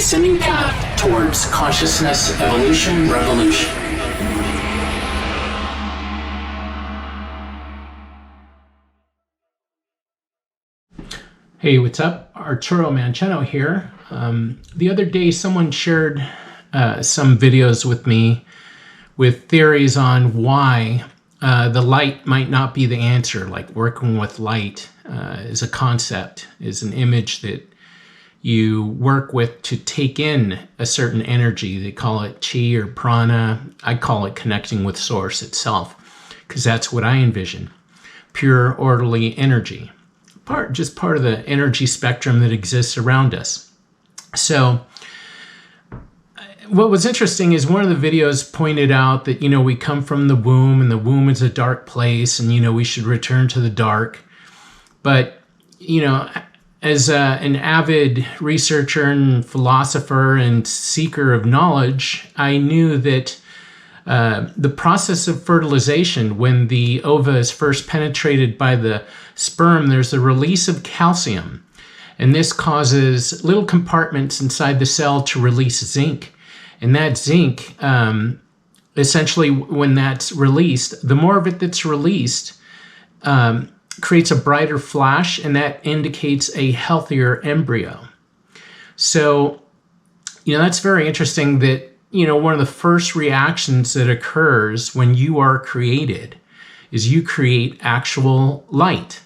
ascending path towards consciousness, evolution, revolution. Hey, what's up? Arturo Mancheno here. The other day, someone shared some videos with me with theories on why the light might not be the answer. Like working with light is a concept, is an image that you work with to take in a certain energy. They call it chi or prana. I call it connecting with source itself, because that's what I envision. Pure, orderly energy. Just part of the energy spectrum that exists around us. So what was interesting is one of the videos pointed out that, we come from the womb, and the womb is a dark place, and, we should return to the dark. But, as an avid researcher and philosopher and seeker of knowledge, I knew that the process of fertilization, when the ova is first penetrated by the sperm, there's a release of calcium. And this causes little compartments inside the cell to release zinc. And that zinc, essentially, when that's released, the more of it that's released, creates a brighter flash, and that indicates a healthier embryo. So, that's very interesting that, one of the first reactions that occurs when you are created is you create actual light,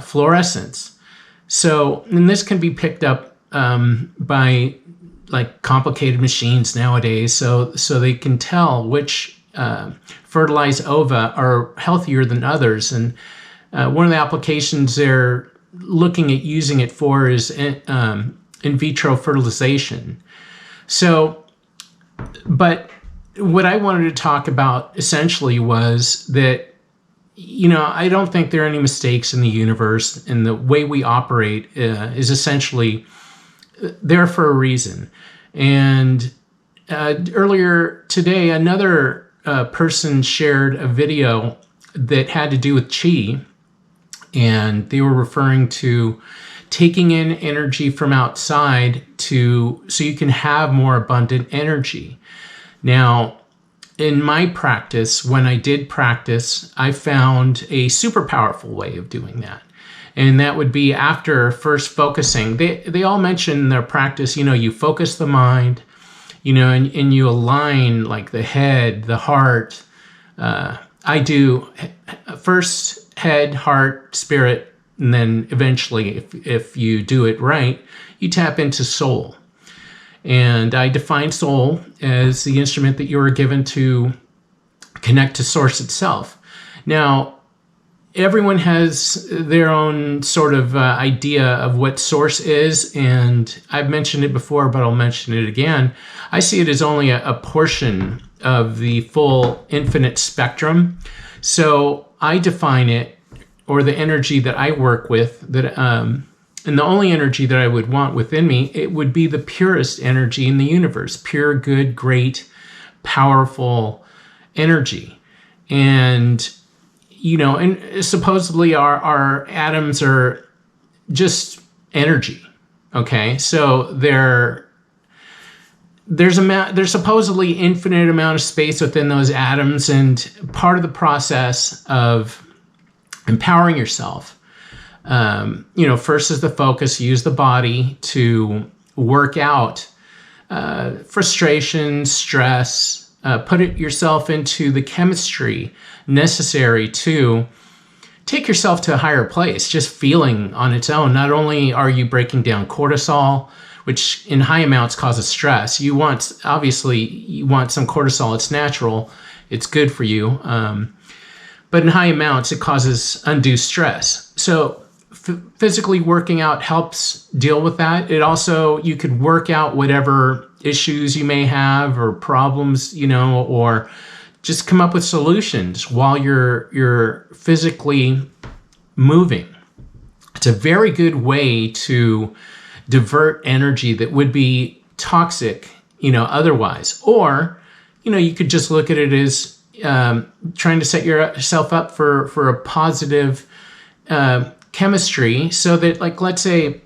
fluorescence. So, and this can be picked up by like complicated machines nowadays, so they can tell which fertilized ova are healthier than others. And one of the applications they're looking at using it for is in vitro fertilization. So, but what I wanted to talk about essentially was that, I don't think there are any mistakes in the universe, and the way we operate is essentially there for a reason. And earlier today, another person shared a video that had to do with chi, and they were referring to taking in energy from outside so you can have more abundant energy. Now, in my practice, when I did practice, I found a super powerful way of doing that. And that would be after first focusing. They all mention in their practice, you focus the mind, and you align like the head, the heart. I do first head, heart, spirit, and then eventually, if you do it right, you tap into soul. And I define soul as the instrument that you are given to connect to source itself. Now, everyone has their own sort of idea of what source is, and I've mentioned it before, but I'll mention it again. I see it as only a portion of the full infinite spectrum. So I define it, or the energy that I work with, and the only energy that I would want within me, it would be the purest energy in the universe. Pure, good, great, powerful energy. And, and supposedly our atoms are just energy. Okay, so there's supposedly infinite amount of space within those atoms, and part of the process of empowering yourself, first is the focus. Use the body to work out frustration, stress, put yourself into the chemistry necessary to take yourself to a higher place. Just feeling on its own. Not only are you breaking down cortisol, which in high amounts causes stress. You want some cortisol. It's natural. It's good for you. But in high amounts, it causes undue stress. So physically working out helps deal with that. It also, you could work out whatever issues you may have or problems, or just come up with solutions while you're physically moving. It's a very good way to divert energy that would be toxic, otherwise. Or, you could just look at it as trying to set yourself up for a positive chemistry, so that, like, let's say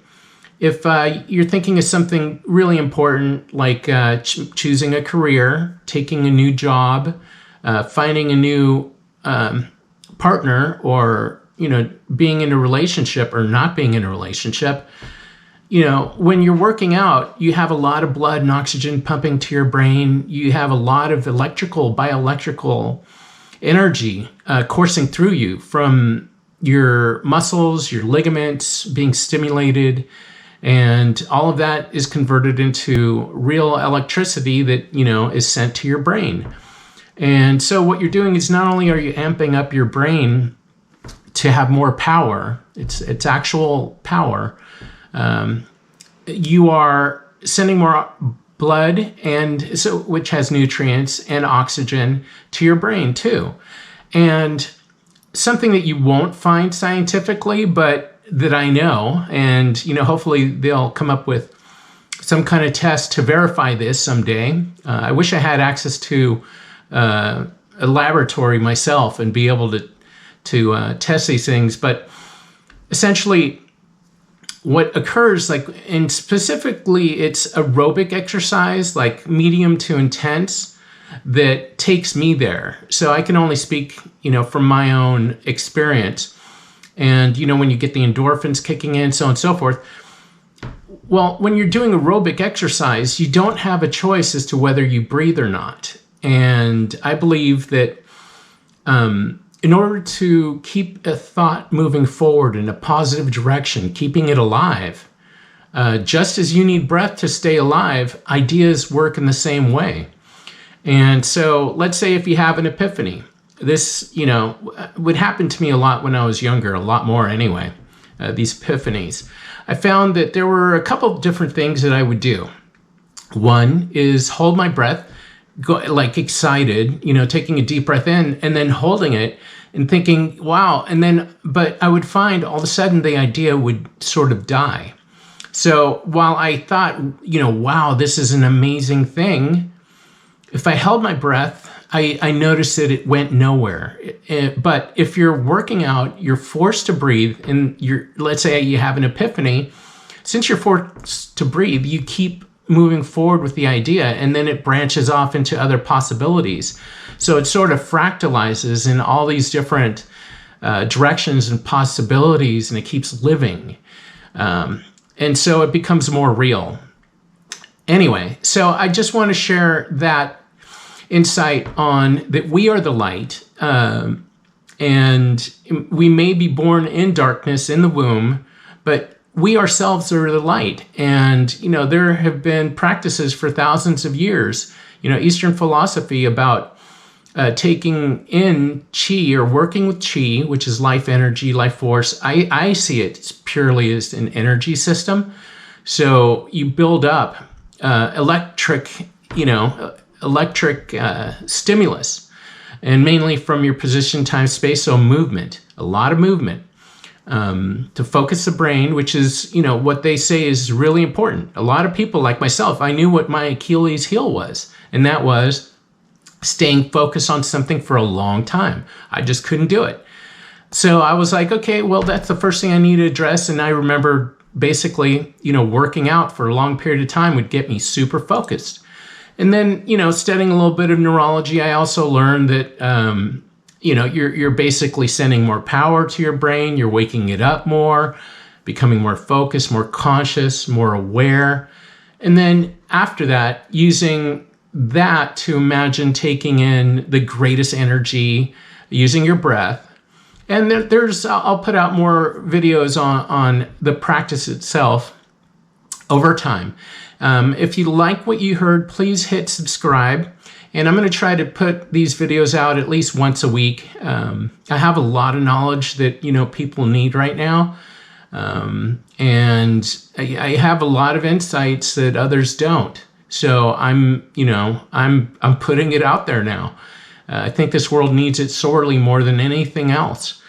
If you're thinking of something really important, like choosing a career, taking a new job, finding a new partner, or being in a relationship or not being in a relationship, when you're working out, you have a lot of blood and oxygen pumping to your brain. You have a lot of bioelectrical energy coursing through you from your muscles, your ligaments being stimulated, and all of that is converted into real electricity that, is sent to your brain. And so what you're doing is not only are you amping up your brain to have more power, it's actual power, you are sending more blood, and so which has nutrients and oxygen to your brain too. And something that you won't find scientifically, but that I know, and hopefully they'll come up with some kind of test to verify this someday. I wish I had access to a laboratory myself and be able to test these things, but essentially what occurs, and specifically it's aerobic exercise, like medium to intense, that takes me there. So I can only speak, from my own experience. And, when you get the endorphins kicking in, so on and so forth. Well, when you're doing aerobic exercise, you don't have a choice as to whether you breathe or not. And I believe that in order to keep a thought moving forward in a positive direction, keeping it alive, just as you need breath to stay alive, ideas work in the same way. And so let's say if you have an epiphany, this, would happen to me a lot when I was younger, a lot more anyway, these epiphanies. I found that there were a couple of different things that I would do. One is hold my breath, go excited, taking a deep breath in and then holding it and thinking, wow. But I would find all of a sudden the idea would sort of die. So while I thought, wow, this is an amazing thing, if I held my breath, I noticed that it went nowhere. But if you're working out, you're forced to breathe, and let's say you have an epiphany. Since you're forced to breathe, you keep moving forward with the idea, and then it branches off into other possibilities. So it sort of fractalizes in all these different directions and possibilities, and it keeps living. And so it becomes more real. Anyway, so I just want to share that insight on that we are the light, and we may be born in darkness in the womb, but we ourselves are the light. And, there have been practices for thousands of years, Eastern philosophy about taking in chi or working with chi, which is life energy, life force. I see it purely as an energy system. So you build up electric stimulus, and mainly from your position, time, space, so movement, a lot of movement, to focus the brain, which is, what they say is really important. A lot of people like myself, I knew what my Achilles heel was, and that was staying focused on something for a long time. I just couldn't do it. So I was like, okay, well, that's the first thing I need to address. And I remember basically, working out for a long period of time would get me super focused. And then, studying a little bit of neurology, I also learned that, you're basically sending more power to your brain. You're waking it up more, becoming more focused, more conscious, more aware. And then after that, using that to imagine taking in the greatest energy, using your breath. And I'll put out more videos on the practice itself over time. If you like what you heard, please hit subscribe. And I'm going to try to put these videos out at least once a week. I have a lot of knowledge that, people need right now. And I have a lot of insights that others don't. So I'm putting it out there now. I think this world needs it sorely more than anything else.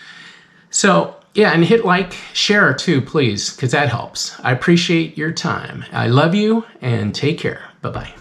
So yeah, and hit like, share too, please, because that helps. I appreciate your time. I love you, and take care. Bye-bye.